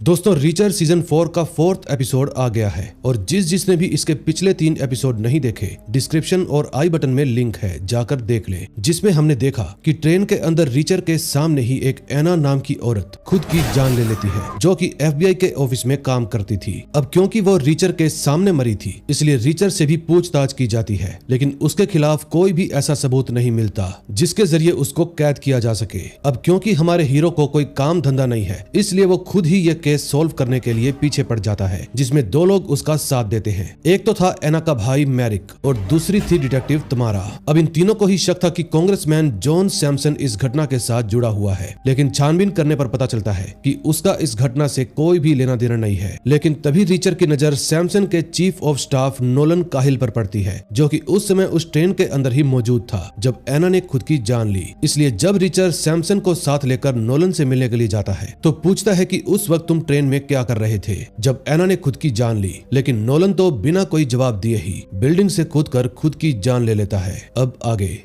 दोस्तों, richer season 4 का 4th episode आ गया है और जिसने भी इसके पिछले 3 एपिसोड नहीं देखे, डिस्क्रिप्शन और आई बटन में लिंक है, जाकर देख ले। जिसमें हमने देखा कि ट्रेन के अंदर रीचर के सामने ही एक एना नाम की औरत खुद की जान ले लेती है, जो कि FBI के ऑफिस में काम करती थी। अब क्योंकि वो रीचर के सामने मरी थी, इसलिए रीचर से भी पूछताछ की जाती है, लेकिन उसके खिलाफ कोई भी ऐसा सबूत नहीं मिलता जिसके जरिए उसको कैद किया जा सके। अब क्योंकि हमारे हीरो को कोई काम धंधा नहीं है, इसलिए वो खुद ही ये केस सॉल्व करने के लिए पीछे पड़ जाता है, जिसमें 2 लोग उसका साथ देते हैं। एक तो था एना का भाई मैरिक और दूसरी थी डिटेक्टिव तमारा। अब इन तीनों को ही शक था कि कांग्रेसमैन जॉन सैमसन इस घटना के साथ जुड़ा हुआ है, लेकिन छानबीन करने पर पता चलता है कि उसका इस घटना से कोई भी लेना देना नहीं है। लेकिन तभी रीचर की नजर सैमसन के चीफ ऑफ स्टाफ नोलन काहिल पर पड़ती है, जो कि उस समय उस ट्रेन के अंदर ही मौजूद था जब एना ने खुद की जान ली। इसलिए जब रीचर सैमसन को साथ लेकर नोलन से मिलने के लिए जाता है तो पूछता है कि उस वक्त तुम ट्रेन में क्या कर रहे थे जब एना ने खुद की जान ली। लेकिन नोलन तो बिना कोई जवाब दिए ही बिल्डिंग से कूदकर खुद की जान ले लेता है। अब आगे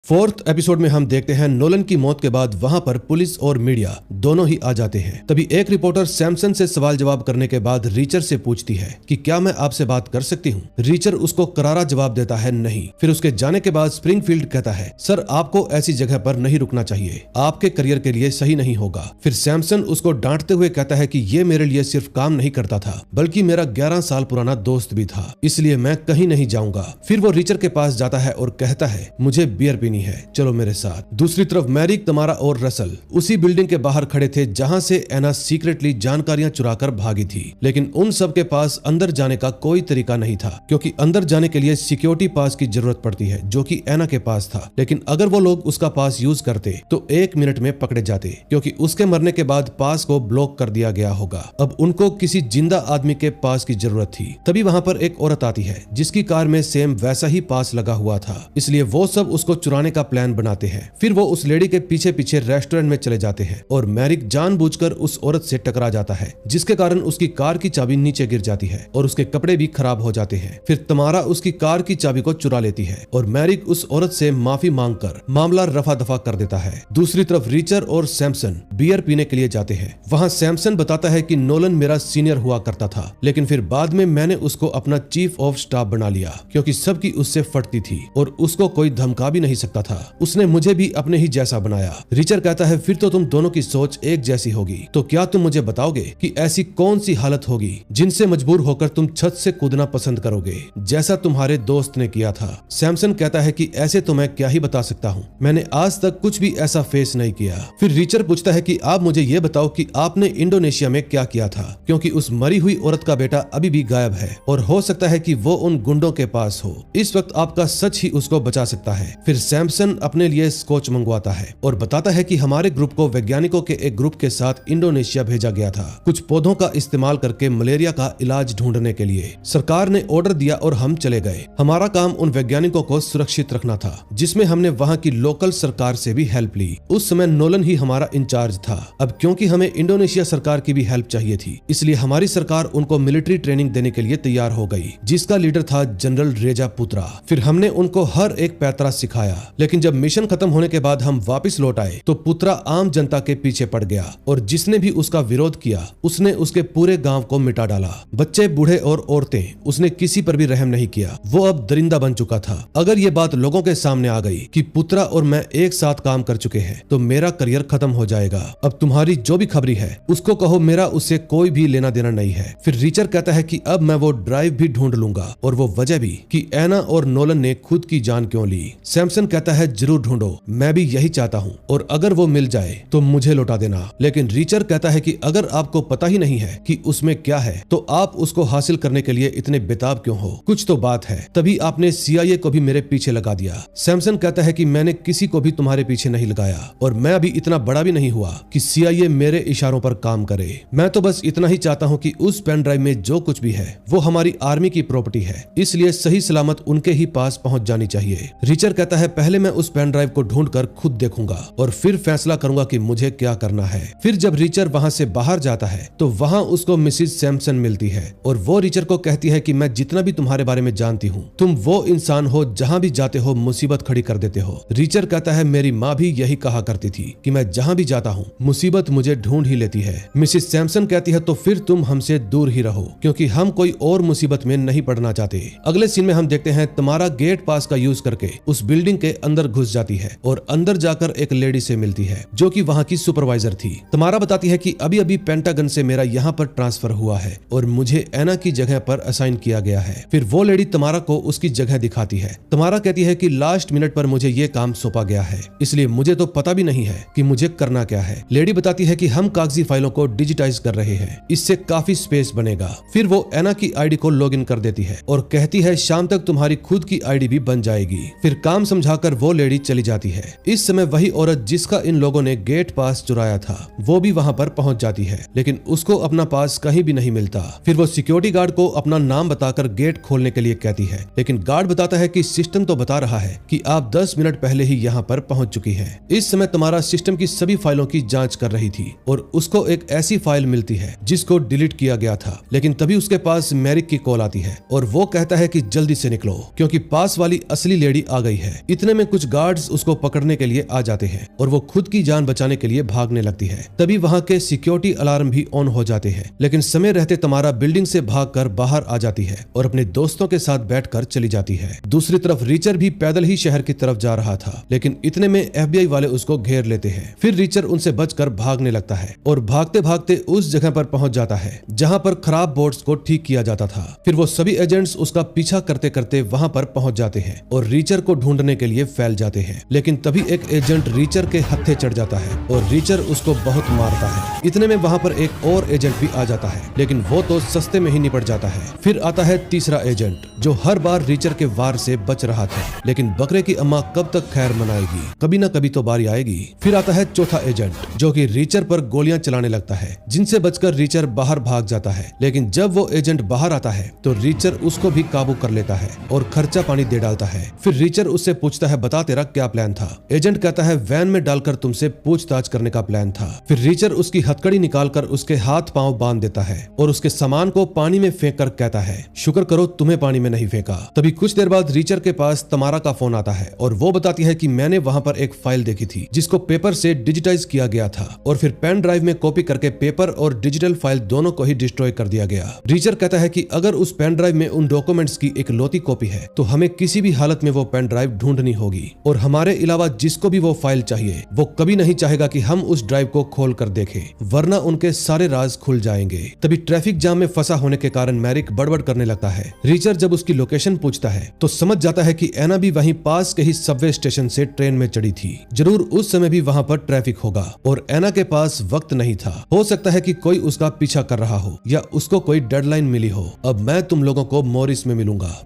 4th एपिसोड में हम देखते हैं नोलन की मौत के बाद वहां पर पुलिस और मीडिया दोनों ही आ जाते हैं। तभी एक रिपोर्टर सैमसन से सवाल जवाब करने के बाद रीचर से पूछती है कि क्या मैं आपसे बात कर सकती हूँ। रीचर उसको करारा जवाब देता है नहीं। फिर उसके जाने के बाद स्प्रिंगफील्ड कहता है, सर आपको ऐसी जगह पर नहीं रुकना चाहिए, आपके करियर के लिए सही नहीं होगा। फिर सैमसन उसको डांटते हुए कहता है कि ये मेरे लिए सिर्फ काम नहीं करता था, बल्कि मेरा 11 साल पुराना दोस्त भी था, इसलिए मैं कहीं नहीं जाऊंगा। फिर वो रीचर के पास जाता है और कहता है, मुझे बियर पीनी है, चलो मेरे साथ। दूसरी तरफ मैरिक, तमारा और रसल उसी बिल्डिंग के बाहर खड़े थे जहां से एना सीक्रेटली जानकारियां चुराकर भागी थी, लेकिन उन सब के पास अंदर जाने का कोई तरीका नहीं था, क्योंकि अंदर जाने के लिए सिक्योरिटी पास की जरूरत पड़ती है, जो कि एना के पास था। लेकिन अगर वो लोग उसका पास यूज करते तो 1 मिनट में पकड़े जाते, क्योंकि उसके मरने के बाद पास को ब्लॉक कर दिया गया होगा। अब उनको किसी जिंदा आदमी के पास की जरूरत थी। तभी वहां पर एक औरत आती है जिसकी कार में सेम वैसा ही पास लगा हुआ था, इसलिए वो सब उसको चुराने का प्लान बनाते हैं। फिर वो उस लेडी के पीछे पीछे रेस्टोरेंट में चले जाते हैं और मैरिक जानबूझकर उस औरत से टकरा जाता है, जिसके कारण उसकी कार की चाबी नीचे गिर जाती है और उसके कपड़े भी खराब हो जाते हैं। फिर तमारा उसकी कार की चाबी को चुरा लेती है और मैरिक उस औरत से माफी मांगकर मामला रफा दफा कर देता है। दूसरी तरफ रीचर और सैमसन बियर पीने के लिए जाते हैं। वहाँ सैमसन बताता है कि नोलन मेरा सीनियर हुआ करता था, लेकिन फिर बाद में मैंने उसको अपना चीफ ऑफ स्टाफ बना लिया, क्योंकि सबकी उससे फटती थी और उसको कोई धमका भी नहीं सकता था। उसने मुझे भी अपने ही जैसा बनाया। रीचर कहता है, फिर तो तुम दोनों की सोच एक जैसी होगी, तो क्या तुम मुझे बताओगे कि ऐसी कौन सी हालत होगी जिनसे मजबूर होकर तुम छत से कूदना पसंद करोगे, जैसा तुम्हारे दोस्त ने किया था। सैमसन कहता है कि ऐसे तो मैं क्या ही बता सकता हूँ, मैंने आज तक कुछ भी ऐसा फेस नहीं किया। फिर रीचर पूछता है कि आप मुझे ये बताओ कि आपने इंडोनेशिया में क्या किया था, क्योंकि उस मरी हुई औरत का बेटा अभी भी गायब है और हो सकता है कि वो उन गुंडों के पास हो। इस वक्त आपका सच ही उसको बचा सकता है। फिर सैमसन अपने लिए स्कॉच मंगवाता है और बताता है कि हमारे ग्रुप को वैज्ञानिकों के एक ग्रुप के साथ इंडोनेशिया भेजा गया था, कुछ पौधों का इस्तेमाल करके मलेरिया का इलाज ढूंढने के लिए। सरकार ने ऑर्डर दिया और हम चले गए। हमारा काम उन वैज्ञानिकों को सुरक्षित रखना था, जिसमें हमने वहाँ की लोकल सरकार से भी हेल्प ली। उस समय नोलन ही हमारा इंचार्ज था। अब क्योंकि हमें इंडोनेशिया सरकार की भी हेल्प चाहिए थी, इसलिए हमारी सरकार उनको मिलिट्री ट्रेनिंग देने के लिए तैयार हो गई, जिसका लीडर था जनरल रेजा पुत्रा। फिर हमने उनको हर एक पैतरा सिखाया, लेकिन जब मिशन खत्म होने के बाद हम वापस लौट आए तो पुत्रा आम जनता के पीछे पड़ गया और जिसने भी उसका विरोध किया उसने उसके पूरे गांव को मिटा डाला। बच्चे, बूढ़े और औरतें, उसने किसी पर भी रहम नहीं किया। वो अब दरिंदा बन चुका था। अगर ये बात लोगों के सामने आ गई कि पुत्रा और मैं एक साथ काम कर चुके हैं तो मेरा करियर खत्म हो जाएगा। अब तुम्हारी जो भी खबरी है उसको कहो, मेरा उससे कोई भी लेना देना नहीं है। फिर रीचर कहता है कि अब मैं वो ड्राइव भी ढूंढ लूंगा और वो वजह भी कि एना और नोलन ने खुद की जान क्यों ली। सैमसन कहता है, जरूर ढूंढो, मैं भी यही चाहता हूँ और अगर वो मिल जाए तो मुझे लौटा देना। लेकिन रीचर कहता है कि अगर आपको पता ही नहीं है कि उसमें क्या है तो आप उसको हासिल करने के लिए इतने बेताब क्यों हो, कुछ तो बात है। तभी आपने CIA को भी मेरे पीछे लगा दिया। सैमसन कहता है कि मैंने किसी को भी तुम्हारे पीछे नहीं लगाया और मैं अभी इतना बड़ा भी नहीं हुआ कि CIA मेरे इशारों पर काम करे। मैं तो बस इतना ही चाहता हूँ कि उस पेन ड्राइव में जो कुछ भी है वो हमारी आर्मी की प्रॉपर्टी है, इसलिए सही सलामत उनके ही पास पहुँच जानी चाहिए। रीचर कहता है, पहले मैं उस पेन ड्राइव को ढूंढकर खुद देखूंगा और फिर फैसला करूंगा कि मुझे क्या करना है। फिर जब रिचर वहां से बाहर जाता है तो वहां उसको मिसिस सैमसन मिलती है और वो रिचर को कहती है कि मैं जितना भी तुम्हारे बारे में जानती हूँ, तुम वो इंसान हो जहाँ भी जाते हो मुसीबत खड़ी कर देते हो। रिचर कहता है मेरी माँ भी यही कहा करती थी कि मैं जहाँ भी जाता हूँ मुसीबत मुझे ढूंढ ही लेती है। मिसिस सैमसन कहती है तो फिर तुम हमसे दूर ही रहो क्योंकि हम कोई और मुसीबत में नहीं पड़ना चाहते। अगले सीन में हम देखते हैं तमारा गेट पास का यूज करके उस बिल्डिंग के अंदर घुस जाती है और अंदर जाकर एक लेडी से मिलती है जो कि वहाँ की सुपरवाइजर थी। तमारा बताती है कि अभी अभी पेंटागन से मेरा यहाँ पर ट्रांसफर हुआ है और मुझे एना की जगह पर असाइन किया गया है। फिर वो लेडी तमारा को उसकी जगह दिखाती है। तमारा कहती है कि लास्ट मिनट पर मुझे ये काम सौंपा गया है, इसलिए मुझे तो पता भी नहीं है कि मुझे करना क्या है। लेडी बताती है कि हम कागजी फाइलों को डिजिटाइज कर रहे हैं, इससे काफी स्पेस बनेगा। फिर वो एना की आईडी को लॉग इन कर देती है और कहती है शाम तक तुम्हारी खुद की आईडी भी बन जाएगी। फिर काम समझाकर वो लेडी चली जाती है। इस समय वही औरत जिसका इन लोगों ने गेट पास चुराया था वो भी वहाँ पर पहुँच जाती है, लेकिन उसको अपना पास कहीं भी नहीं मिलता। फिर वो सिक्योरिटी गार्ड को अपना नाम बताकर गेट खोलने के लिए कहती है, लेकिन गार्ड बताता है कि सिस्टम तो बता रहा है कि आप 10 मिनट पहले ही यहाँ पर पहुँच चुकी है। इस समय तुम्हारा सिस्टम की सभी फाइलों की जाँच कर रही थी और उसको एक ऐसी फाइल मिलती है जिसको डिलीट किया गया था, लेकिन तभी उसके पास मैरिक की कॉल आती है और वो कहता है कि जल्दी से निकलो क्योंकि पास वाली असली लेडी आ गई है। इतने में कुछ गार्ड्स उसको पकड़ने के लिए आ जाते हैं और वो खुद की जान बचाने के लिए भागने लगती है। तभी वहाँ के सिक्योरिटी अलार्म भी ऑन हो जाते हैं, लेकिन समय रहते तमारा बिल्डिंग से भागकर बाहर आ जाती है और अपने दोस्तों के साथ बैठकर चली जाती है। दूसरी तरफ रिचर भी पैदल ही शहर की तरफ जा रहा था, लेकिन इतने में FBI वाले उसको घेर लेते हैं। फिर रिचर उनसे बचकर भागने लगता है और भागते भागते उस जगह पर पहुंच जाता है जहां पर खराब बोर्ड्स को ठीक किया जाता था। फिर वो सभी एजेंट्स उसका पीछा करते करते वहां पर पहुंच जाते हैं और रिचर को ढूंढने के लिए फैल जाते हैं, लेकिन तभी एक एजेंट रिचर के हत्थे चढ़ जाता है और रिचर उसको बहुत मारता है। इतने में वहां पर एक और एजेंट भी आ जाता है, लेकिन वो तो सस्ते में ही निपट जाता है। फिर आता है तीसरा एजेंट जो हर बार रिचर के वार से बच रहा था, लेकिन बकरे की अम्मा कब तक खैर मनाएगी, कभी ना कभी तो बारी आएगी। फिर आता है चौथा एजेंट जो कि रिचर पर गोलियां चलाने लगता है, जिनसे बचकर रिचर बाहर भाग जाता है, लेकिन जब वो एजेंट बाहर आता है तो रिचर उसको भी काबू कर लेता है और खर्चा पानी दे डालता है। फिर रिचर उससे पूछता है बता तेरा क्या प्लान था। एजेंट कहता है वैन में डालकर तुमसे पूछताछ करने का प्लान था। फिर रिचर उसकी हथकड़ी निकालकर उसके हाथ पांव बांध देता है और उसके सामान को पानी में फेंक कर कहता है शुक्र करो तुम्हें पानी में नहीं फेंका। तभी कुछ देर बाद रिचर के पास तमारा का फोन आता है और वो बताती है कि मैंने वहां पर एक फाइल देखी थी जिसको पेपर से डिजिटाइज किया गया था और फिर पेन ड्राइव में कॉपी करके पेपर और डिजिटल फाइल दोनों को ही डिस्ट्रॉय कर दिया गया। रिचर कहता है कि अगर उस पेन ड्राइव में उन डॉक्यूमेंट्स की एक लौती कॉपी है तो हमें किसी भी हालत में वो पेन ड्राइव ढूंढनी होगी और हमारे अलावा जिसको भी वो फाइल चाहिए वो कभी नहीं चाहेगा कि हम उस ड्राइव को खोल कर देखें, वरना उनके सारे राज खुल जाएंगे। तभी ट्रैफिक जाम में फंसा होने के कारण मैरिक बड़बड़ करने लगता है। रिचर जब उसकी लोकेशन पूछता है तो समझ जाता है कि एना भी वहीं पास के ही सबवे स्टेशन से ट्रेन में चढ़ी थी। जरूर उस समय भी वहां पर ट्रैफिक होगा और एना के पास वक्त नहीं था। हो सकता है कि कोई उसका पीछा कर रहा हो या उसको कोई डेडलाइन मिली हो। अब मैं तुम लोगों को मॉरिस में मिलूंगा।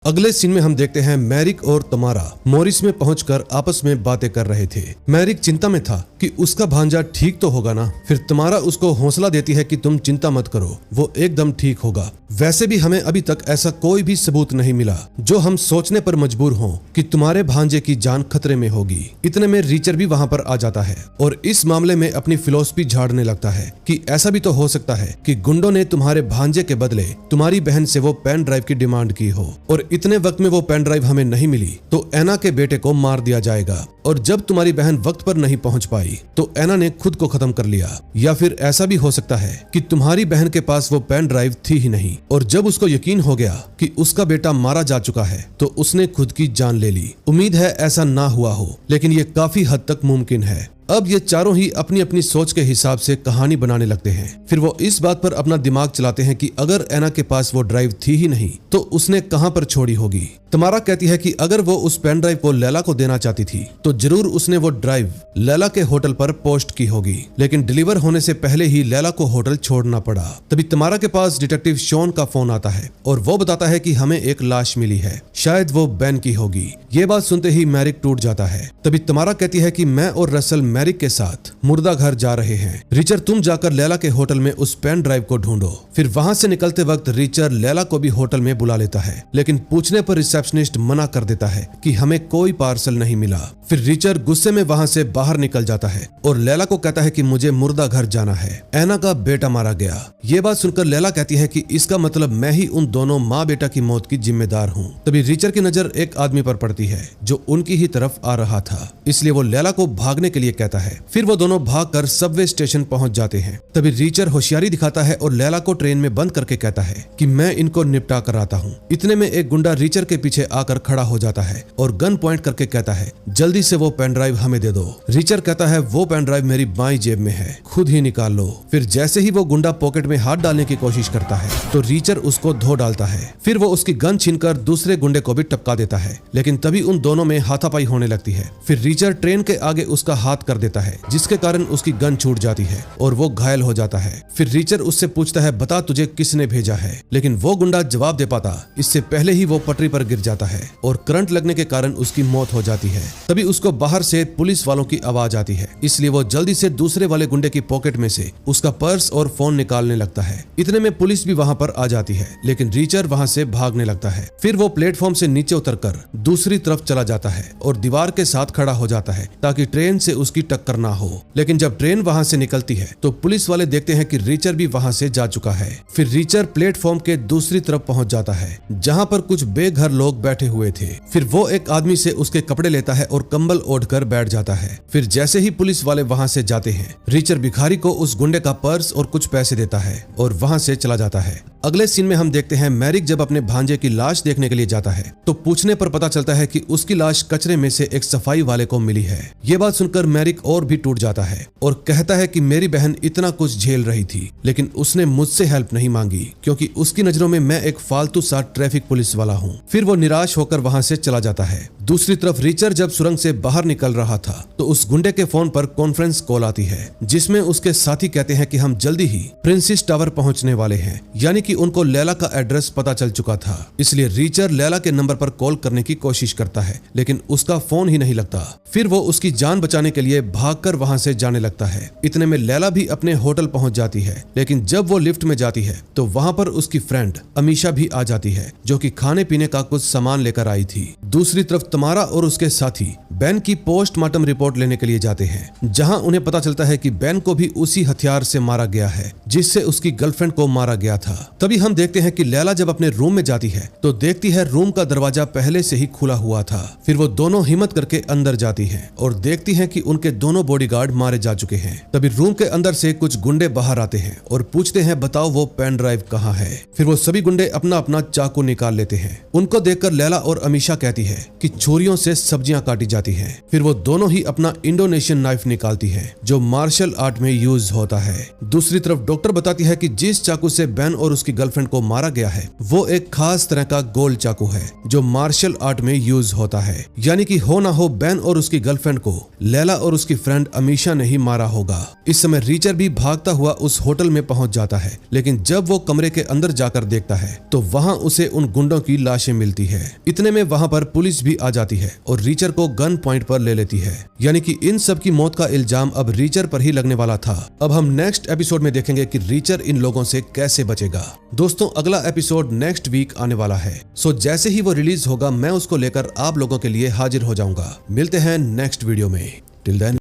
अगले सीन में हम देखते हैं मैरिक और तमारा मॉरिस में पहुंचकर आपस में बातें कर रहे थे। मैरिक चिंता में था कि उसका भांजा ठीक तो होगा ना। फिर तमारा उसको हौसला देती है कि तुम चिंता मत करो, वो एकदम ठीक होगा। वैसे भी हमें अभी तक ऐसा कोई भी सबूत नहीं मिला जो हम सोचने पर मजबूर हों कि तुम्हारे भांजे की जान खतरे में होगी। इतने में रिचर भी वहां पर आ जाता है और इस मामले में अपनी फिलॉसफी झाड़ने लगता है कि ऐसा भी तो हो सकता है कि गुंडों ने तुम्हारे भांजे के बदले तुम्हारी बहन से वो पेन ड्राइव की डिमांड की हो और इतने वक्त में वो पेन ड्राइव हमें नहीं मिली तो एना के बेटे को मार दिया जाएगा और जब तुम्हारी बहन वक्त पर नहीं पहुंच पाई तो एना ने खुद को खत्म कर लिया। या फिर ऐसा भी हो सकता है कि तुम्हारी बहन के पास वो पेन ड्राइव थी ही नहीं और जब उसको यकीन हो गया कि उसका बेटा मारा जा चुका है तो उसने खुद की जान ले ली। उम्मीद है ऐसा ना हुआ हो, लेकिन ये काफी हद तक मुमकिन है। अब ये चारों ही अपनी अपनी सोच के हिसाब से कहानी बनाने लगते हैं। फिर वो इस बात पर अपना दिमाग चलाते हैं कि अगर एना के पास वो ड्राइव थी ही नहीं तो उसने कहां पर छोड़ी होगी। तमारा कहती है कि अगर वो उस पेन ड्राइव को लैला को देना चाहती थी तो जरूर उसने वो ड्राइव लैला के होटल पर पोस्ट की होगी, लेकिन डिलीवर होने से पहले ही लैला को होटल छोड़ना पड़ा। तभी तमारा के पास डिटेक्टिव शॉन का फोन आता है और वो बताता है कि हमें एक लाश मिली है, शायद वो बैन की होगी। ये बात सुनते ही मैरिक टूट जाता है। तभी तमारा कहती है कि मैं और रसल मैरिक के साथ मुर्दा घर जा रहे हैं। रिचर तुम जाकर लैला के होटल में उस पेन ड्राइव को ढूंढो। फिर वहां से निकलते वक्त रिचर लैला को भी होटल में बुला लेता है, लेकिन पूछने पर रिसेप्शन रिसेप्शनिस्ट मना कर देता है कि हमें कोई पार्सल नहीं मिला। फिर रिचर्ड गुस्से में वहाँ से बाहर निकल जाता है और लैला को कहता है कि मुझे मुर्दा घर जाना है, ऐना का बेटा मारा गया। ये बात सुनकर लैला कहती है कि इसका मतलब मैं ही उन दोनों माँ बेटा की मौत की जिम्मेदार हूँ। तभी रिचर्ड की नजर एक आदमी पर पड़ती है जो उनकी ही तरफ आ रहा था, इसलिए वो लैला को भागने के लिए कहता है। फिर वो दोनों भागकर सबवे स्टेशन पहुंच जाते हैं। तभी रिचर्ड होशियारी दिखाता है और लैला को ट्रेन में बंद करके कहता है कि मैं इनको निपटा कर आता हूँ। इतने में एक गुंडा रिचर्ड के पीछे आकर खड़ा हो जाता है और गन पॉइंट करके कहता है जल्दी से वो पेन ड्राइव हमें दे दो। रिचर्ड कहता है वो पेन ड्राइव मेरी बाईं जेब में है, खुद ही निकाल लो। फिर जैसे ही वो गुंडा पॉकेट में हाथ डालने की कोशिश करता है तो रिचर्ड उसको धो डालता है। फिर वो उसकी गन छीनकर दूसरे गुंडे को भी टपका देता है, लेकिन तभी उन दोनों में हाथापाई होने लगती है। फिर रिचर्ड ट्रेन के आगे उसका हाथ कर देता है, जिसके कारण उसकी गन छूट जाती है और वो घायल हो जाता है। फिर रिचर्ड उससे पूछता है बता तुझे किसने भेजा है, लेकिन वो गुंडा जवाब दे पाता इससे पहले ही वो पटरी पर गिर जाता है और करंट लगने के कारण उसकी मौत हो जाती है। तभी उसको बाहर से पुलिस वालों की आवाज आती है, इसलिए वो जल्दी से दूसरे वाले गुंडे की पॉकेट में से उसका पर्स और फोन निकालने लगता है। इतने में पुलिस भी वहाँ पर आ जाती है, लेकिन रिचर्ड वहाँ से भागने लगता है। फिर वो प्लेटफॉर्म से नीचे उतरकर दूसरी तरफ चला जाता है और दीवार के साथ खड़ा हो जाता है ताकि ट्रेन से उसकी टक्कर ना हो। लेकिन जब ट्रेन वहाँ से निकलती है तो पुलिस वाले देखते हैं कि रिचर्ड भी वहाँ से जा चुका है। फिर रिचर्ड प्लेटफॉर्म के दूसरी तरफ पहुँच जाता है जहाँ पर कुछ बेघर लोग बैठे हुए थे। फिर वो एक आदमी से उसके कपड़े लेता है और कंबल ओढ़कर बैठ जाता है। फिर जैसे ही पुलिस वाले वहाँ से जाते हैं रिचर्ड भिखारी को उस गुंडे का पर्स और कुछ पैसे देता है और वहाँ से चला जाता है। अगले सीन में हम देखते हैं मैरिक जब अपने भांजे की लाश देखने के लिए जाता है तो पूछने पर पता चलता है कि उसकी लाश कचरे में से एक सफाई वाले को मिली है। ये बात सुनकर मैरिक और भी टूट जाता है और कहता है कि मेरी बहन इतना कुछ झेल रही थी, लेकिन उसने मुझसे हेल्प नहीं मांगी क्योंकि उसकी नजरों में मैं एक फालतू सा ट्रैफिक पुलिस वाला हूँ। फिर वो निराश होकर वहाँ से चला जाता है। दूसरी तरफ रिचर्ड जब सुरंग से बाहर निकल रहा था तो उस गुंडे के फोन पर कॉन्फ्रेंस कॉल आती है जिसमें उसके साथी कहते हैं कि हम जल्दी ही प्रिंसेस टावर पहुंचने वाले हैं, यानी कि उनको लैला का एड्रेस पता चल चुका था। इसलिए रिचर्ड लैला के नंबर पर कॉल करने की कोशिश करता है, लेकिन उसका फोन ही नहीं लगता। फिर वो उसकी जान बचाने के लिए भागकर वहां से जाने लगता है। इतने में लैला भी अपने होटल पहुंच जाती है, लेकिन जब वो लिफ्ट में जाती है तो वहां पर उसकी फ्रेंड अमीशा भी आ जाती है जो कि खाने पीने का कुछ सामान लेकर आई थी। दूसरी तरफ तमारा और उसके साथी बेन की पोस्टमार्टम रिपोर्ट लेने के लिए जाते हैं, जहां उन्हें पता चलता है कि बेन को भी उसी हथियार से मारा गया है जिससे उसकी गर्लफ्रेंड को मारा गया था। तभी हम देखते हैं कि लैला जब अपने रूम में जाती है तो देखती है रूम का दरवाजा पहले से ही खुला हुआ था। फिर वो दोनों हिम्मत करके अंदर जाती है और देखती है कि उनके दोनों बॉडीगार्ड मारे जा चुके हैं। तभी रूम के अंदर से कुछ गुंडे बाहर आते हैं और पूछते हैं बताओ वो पेन ड्राइव कहाँ है। फिर वो सभी गुंडे अपना अपना चाकू निकाल लेते हैं। उनको देखकर लैला और अमीशा कहती है कि छुरियों से सब्जियां काटी जाती हैं। फिर वो दोनों ही अपना इंडोनेशियन नाइफ निकालती है जो मार्शल आर्ट में यूज होता है। दूसरी तरफ डॉक्टर बताती है कि जिस चाकू से बेन और उसकी गर्लफ्रेंड को मारा गया है वो एक खास तरह का गोल्ड चाकू है जो मार्शल आर्ट में यूज होता है, यानी कि हो ना हो बेन और उसकी गर्लफ्रेंड को लैला और उसकी फ्रेंड अमीशा ने ही मारा होगा। इस समय रिचर्ड भी भागता हुआ उस होटल में पहुंच जाता है, लेकिन जब वो कमरे के अंदर जाकर देखता है तो वहां उसे उन गुंडों की लाशें मिलती है। इतने में वहां पर पुलिस भी आ जाती है और रिचर्ड को गन पॉइंट पर ले लेती है, यानी कि इन सब की मौत का इल्जाम अब रिचर्ड पर ही लगने वाला था। अब हम नेक्स्ट एपिसोड में देखेंगे कि रिचर्ड इन लोगों से कैसे बचेगा। दोस्तों अगला एपिसोड नेक्स्ट वीक आने वाला है, सो जैसे ही वो रिलीज होगा मैं उसको लेकर आप लोगों के लिए हाजिर हो जाऊंगा। मिलते हैं नेक्स्ट वीडियो में। Till then